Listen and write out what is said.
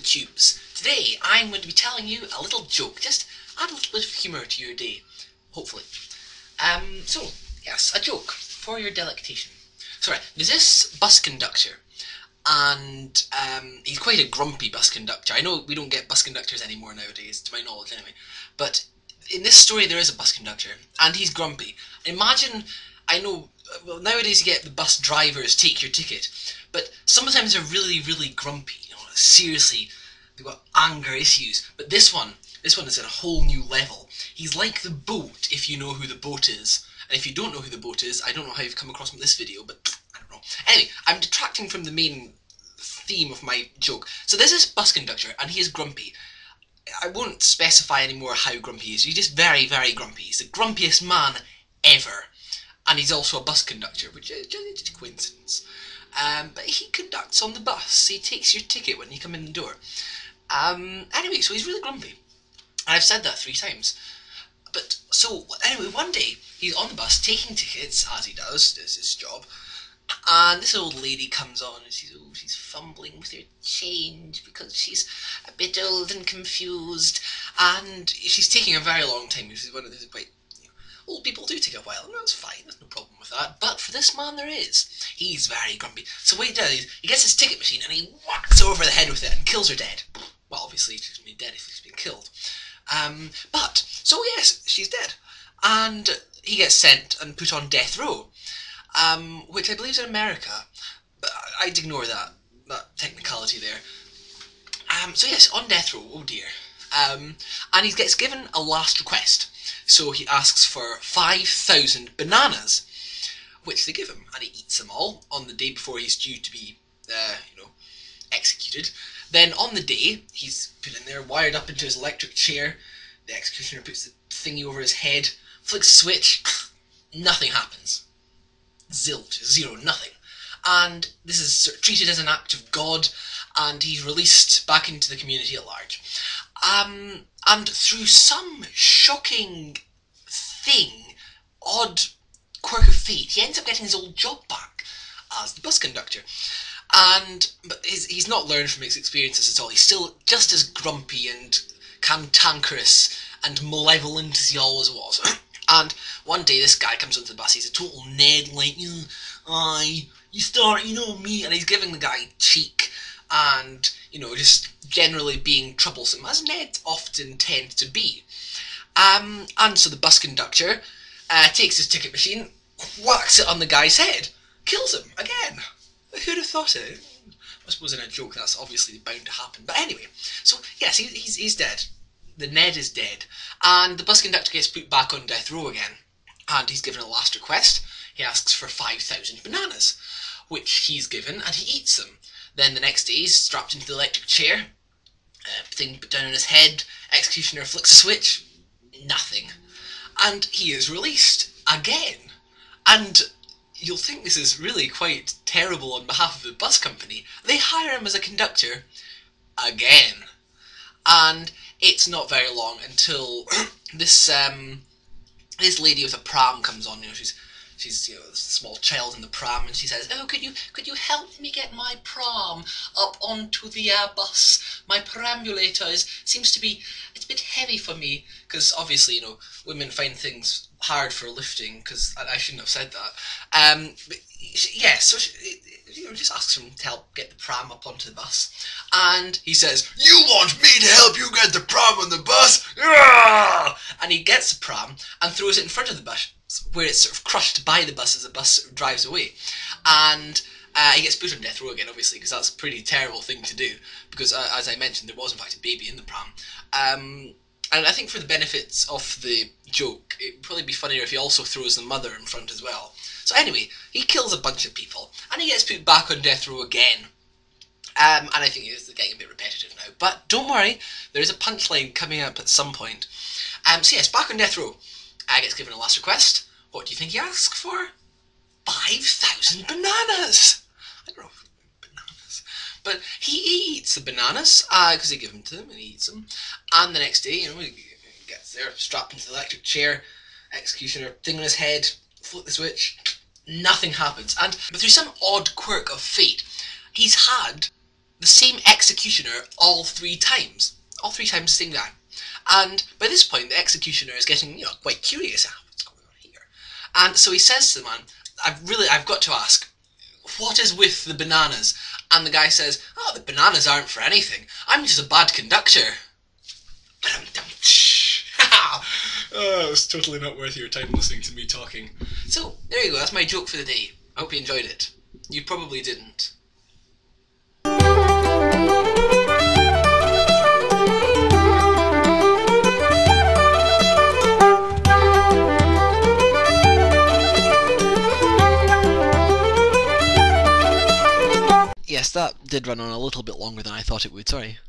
tubes. Today I'm going to be telling you a little joke, just add a little bit of humour to your day, hopefully. So, yes, a joke for your delectation. So right, there's this bus conductor, and he's quite a grumpy bus conductor. I know we don't get bus conductors anymore nowadays, to my knowledge anyway, but in this story there is a bus conductor, and he's grumpy. Imagine, I know, well, nowadays you get the bus drivers take your ticket, but sometimes they're really, really grumpy, you know, seriously, they've got anger issues. But this one is at a whole new level. He's like the boat, if you know who the boat is. And if you don't know who the boat is, I don't know how you've come across this video, but I don't know. Anyway, I'm detracting from the main theme of my joke. So there's this bus conductor, and he is grumpy. I won't specify anymore how grumpy he is. He's just very, very grumpy. He's the grumpiest man ever. And he's also a bus conductor, which is just a coincidence. But he conducts on the bus. He takes your ticket when you come in the door. Anyway, so he's really grumpy. And I've said that 3 times. But, so, anyway, one day, he's on the bus taking tickets, as he does his job, and this old lady comes on, and she's fumbling with her change, because she's a bit old and confused, and she's taking a very long time. She's one of those quite, you know, old people do take a while, and that's fine, there's no problem with that, but for this man there is. He's very grumpy. So what he does is, he gets his ticket machine, and he whacks her over the head with it, and kills her dead. Well, obviously, she's going to be dead if she's been killed. So yes, she's dead. And he gets sent and put on death row, which I believe is in America, but I'd ignore that technicality there. So yes, on death row, oh dear. And he gets given a last request. So he asks for 5,000 bananas, which they give him, and he eats them all on the day before he's due to be, executed. Then on the day, he's put in there, wired up into his electric chair. The executioner puts the thingy over his head, flicks the switch, nothing happens. Zilch, zero, nothing. And this is sort of treated as an act of God, and he's released back into the community at large. And through some shocking thing, odd quirk of fate, he ends up getting his old job back as the bus conductor. But he's not learned from his experiences at all. He's still just as grumpy and cantankerous and malevolent as he always was. And one day this guy comes onto the bus. He's a total Ned, like, you know me, and he's giving the guy cheek and, you know, just generally being troublesome, as Ned often tends to be. And so the bus conductor takes his ticket machine, whacks it on the guy's head, kills him again. Who'd have thought it? I suppose in a joke that's obviously bound to happen. But anyway, so yes, he's dead. The Ned is dead. And the bus conductor gets put back on death row again. And he's given a last request. He asks for 5,000 bananas, which he's given, and he eats them. Then the next day he's strapped into the electric chair, thing put down on his head, executioner flicks a switch, nothing. And he is released again. And you'll think this is really quite terrible on behalf of the bus company. They hire him as a conductor again. And it's not very long until this lady with a pram comes on. You know, she's a small child in the pram, and she says, "Oh, could you help me get my pram up onto the bus? My perambulator seems to be, it's a bit heavy for me," because obviously, you know, women find things hard for lifting. Because I shouldn't have said that. But yeah, so she just asks him to help get the pram up onto the bus, and he says, "You want me to help you get the pram on the bus?" And he gets the pram and throws it in front of the bus, where it's sort of crushed by the bus as the bus sort of drives away. And he gets put on death row again, obviously, because that's a pretty terrible thing to do, because as I mentioned, there was in fact a baby in the pram. And I think for the benefits of the joke, it would probably be funnier if he also throws the mother in front as well. So anyway, he kills a bunch of people, and he gets put back on death row again. And I think it's getting a bit repetitive now, but don't worry, there is a punchline coming up at some point. So yes, back on death row. Gets given a last request. What do you think he asks for? 5,000 bananas! I don't know if bananas. But he eats the bananas, because they give them to him, and he eats them. And the next day, you know, he gets there, strapped into the electric chair, executioner, thing on his head, flip the switch, nothing happens. But through some odd quirk of fate, he's had the same executioner all 3 times. All 3 times the same guy. And by this point, the executioner is getting, quite curious. What's going on here? And so he says to the man, I've got to ask, what is with the bananas? And the guy says, oh, the bananas aren't for anything. I'm just a bad conductor. Oh, it was totally not worth your time listening to me talking. So, there you go, that's my joke for the day. I hope you enjoyed it. You probably didn't. Yes, that did run on a little bit longer than I thought it would, sorry.